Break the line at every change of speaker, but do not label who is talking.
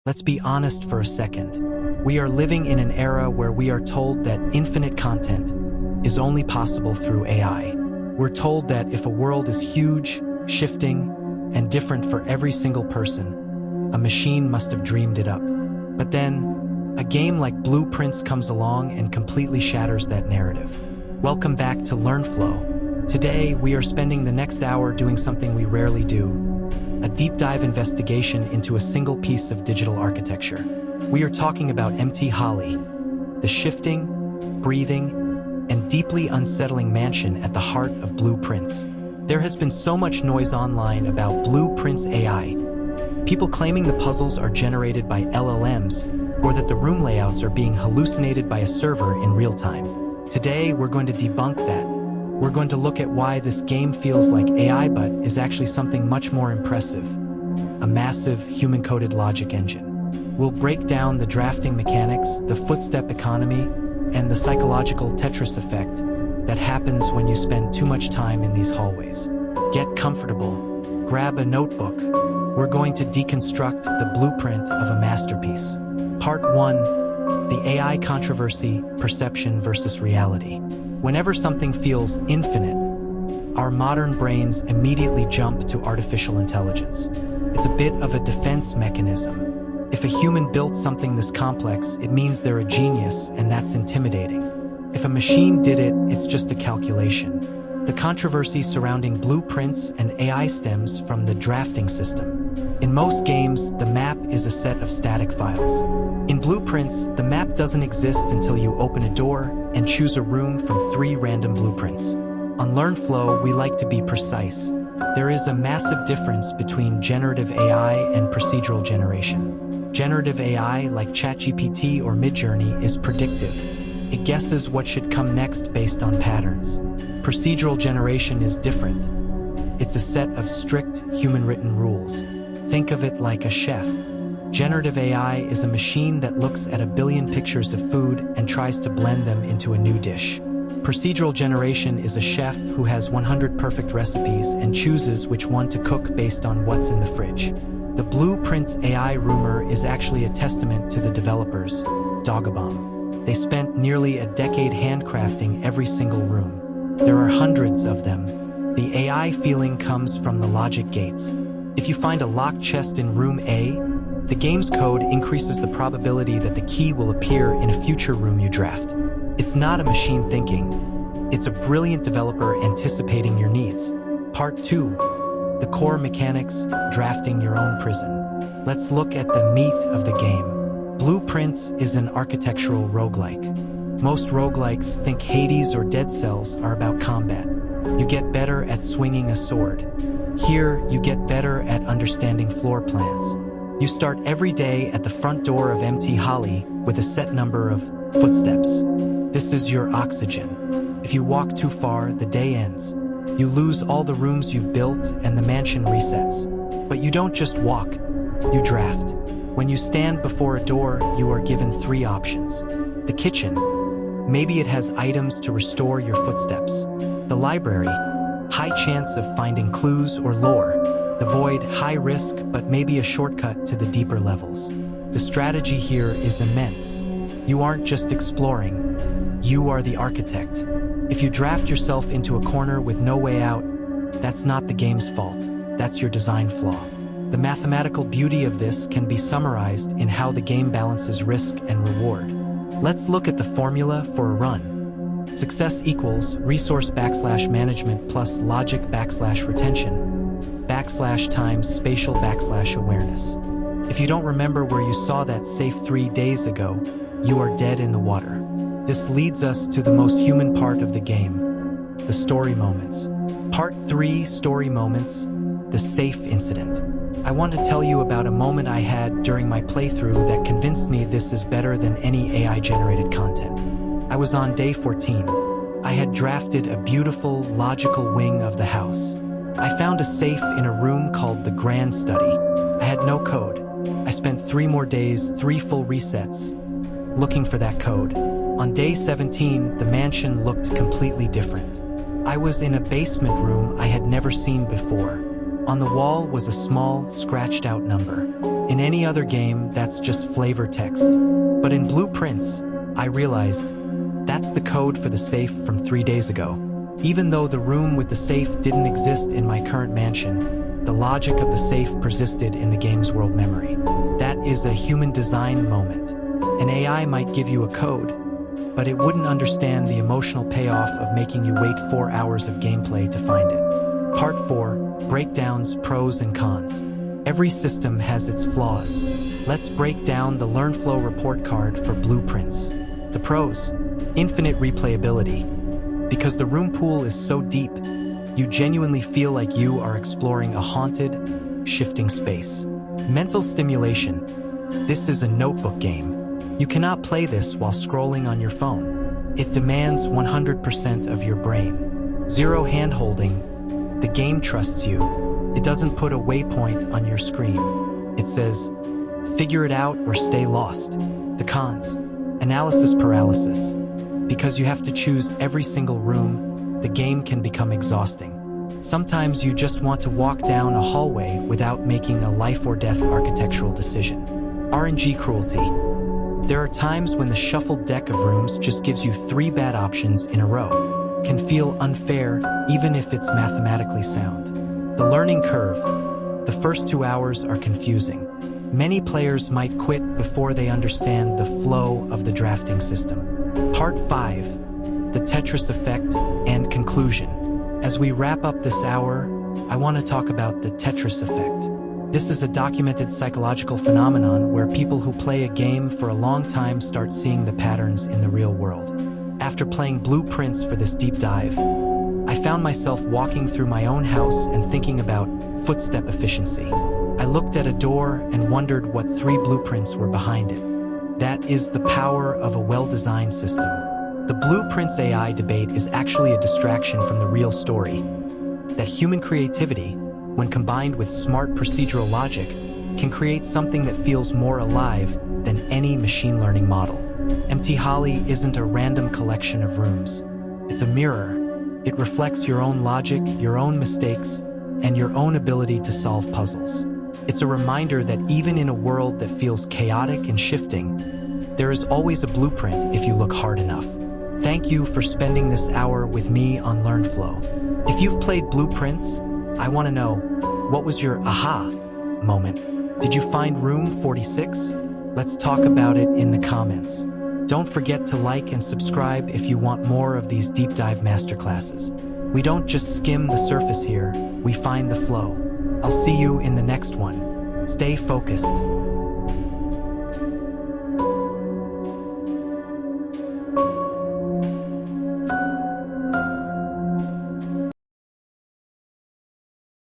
Let's be honest for a second. We are living in an era where we are told that infinite content is only possible through AI. We're told that if a world is huge, shifting, and different for every single person, a machine must have dreamed it up. But then, a game like Blueprints comes along and completely shatters that narrative. Welcome back to LearnFlow. Today, we are spending the next hour doing something we rarely do. A deep dive investigation into a single piece of digital architecture. We are talking about MT Holly, the shifting, breathing, and deeply unsettling mansion at the heart of Blueprints. There has been so much noise online about Blueprints AI. People claiming the puzzles are generated by LLMs or that the room layouts are being hallucinated by a server in real time. Today, we're going to debunk that. We're going to look at why this game feels like AI but is actually something much more impressive. A massive, human-coded logic engine. We'll break down the drafting mechanics, the footstep economy, and the psychological Tetris Effect that happens when you spend too much time in these hallways. Get comfortable. Grab a notebook. We're going to deconstruct the blueprint of a masterpiece. Part 1. The AI controversy, perception versus reality. Whenever something feels infinite, our modern brains immediately jump to artificial intelligence. It's a bit of a defense mechanism. If a human built something this complex, it means they're a genius, and that's intimidating. If a machine did it, it's just a calculation. The controversy surrounding Blueprints and AI stems from the drafting system. In most games, the map is a set of static files. In Blueprints, the map doesn't exist until you open a door and choose a room from 3 random blueprints. On LearnFlow, we like to be precise. There is a massive difference between generative AI and procedural generation. Generative AI, like ChatGPT or Midjourney, is predictive. It guesses what should come next based on patterns. Procedural generation is different. It's a set of strict, human-written rules. Think of it like a chef. Generative AI is a machine that looks at 1 billion pictures of food and tries to blend them into a new dish. Procedural generation is a chef who has 100 perfect recipes and chooses which one to cook based on what's in the fridge. The Blueprints AI rumor is actually a testament to the developers, Dogabomb. They spent nearly a decade handcrafting every single room. There are hundreds of them. The AI feeling comes from the logic gates. If you find a locked chest in room A, the game's code increases the probability that the key will appear in a future room you draft. It's not a machine thinking. It's a brilliant developer anticipating your needs. Part 2. The core mechanics, drafting your own prison. Let's look at the meat of the game. Blueprints is an architectural roguelike. Most roguelikes, think Hades or Dead Cells, are about combat. You get better at swinging a sword. Here, you get better at understanding floor plans. You start every day at the front door of MT Holly with a set number of footsteps. This is your oxygen. If you walk too far, the day ends. You lose all the rooms you've built and the mansion resets. But you don't just walk, you draft. When you stand before a door, you are given 3 options. The kitchen. Maybe it has items to restore your footsteps. The library. High chance of finding clues or lore. The void, high risk, but maybe a shortcut to the deeper levels. The strategy here is immense. You aren't just exploring, you are the architect. If you draft yourself into a corner with no way out, that's not the game's fault, that's your design flaw. The mathematical beauty of this can be summarized in how the game balances risk and reward. Let's look at the formula for a run. Success equals resource / management plus logic / retention. / times spatial / awareness. If you don't remember where you saw that safe 3 days ago, you are dead in the water. This leads us to the most human part of the game, the story moments. Part 3, story moments, the safe incident. I want to tell you about a moment I had during my playthrough that convinced me this is better than any AI-generated content. I was on day 14. I had drafted a beautiful, logical wing of the house. I found a safe in a room called the Grand Study. I had no code. I spent 3 more days, 3 full resets, looking for that code. On day 17, the mansion looked completely different. I was in a basement room I had never seen before. On the wall was a small, scratched-out number. In any other game, that's just flavor text. But in Blueprints, I realized that's the code for the safe from 3 days ago. Even though the room with the safe didn't exist in my current mansion, the logic of the safe persisted in the game's world memory. That is a human design moment. An AI might give you a code, but it wouldn't understand the emotional payoff of making you wait 4 hours of gameplay to find it. Part 4, Breakdowns, Pros and Cons. Every system has its flaws. Let's break down the LearnFlow report card for Blueprints. The pros: infinite replayability. Because the room pool is so deep, you genuinely feel like you are exploring a haunted, shifting space. Mental stimulation. This is a notebook game. You cannot play this while scrolling on your phone. It demands 100% of your brain. Zero hand-holding. The game trusts you. It doesn't put a waypoint on your screen. It says, figure it out or stay lost. The cons: analysis paralysis. Because you have to choose every single room, the game can become exhausting. Sometimes you just want to walk down a hallway without making a life-or-death architectural decision. RNG cruelty. There are times when the shuffled deck of rooms just gives you 3 bad options in a row. Can feel unfair, even if it's mathematically sound. The learning curve. The first 2 hours are confusing. Many players might quit before they understand the flow of the drafting system. Part 5, the Tetris Effect and Conclusion. As we wrap up this hour, I want to talk about the Tetris Effect. This is a documented psychological phenomenon where people who play a game for a long time start seeing the patterns in the real world. After playing Blueprints for this deep dive, I found myself walking through my own house and thinking about footstep efficiency. I looked at a door and wondered what 3 blueprints were behind it. That is the power of a well-designed system. The Blueprints AI debate is actually a distraction from the real story. That human creativity, when combined with smart procedural logic, can create something that feels more alive than any machine learning model. Empty Holly isn't a random collection of rooms. It's a mirror. It reflects your own logic, your own mistakes, and your own ability to solve puzzles. It's a reminder that even in a world that feels chaotic and shifting, there is always a blueprint if you look hard enough. Thank you for spending this hour with me on LearnFlow. If you've played Blueprints, I want to know, what was your aha moment? Did you find room 46? Let's talk about it in the comments. Don't forget to like and subscribe if you want more of these deep dive masterclasses. We don't just skim the surface here, we find the flow. I'll see you in the next one. Stay focused.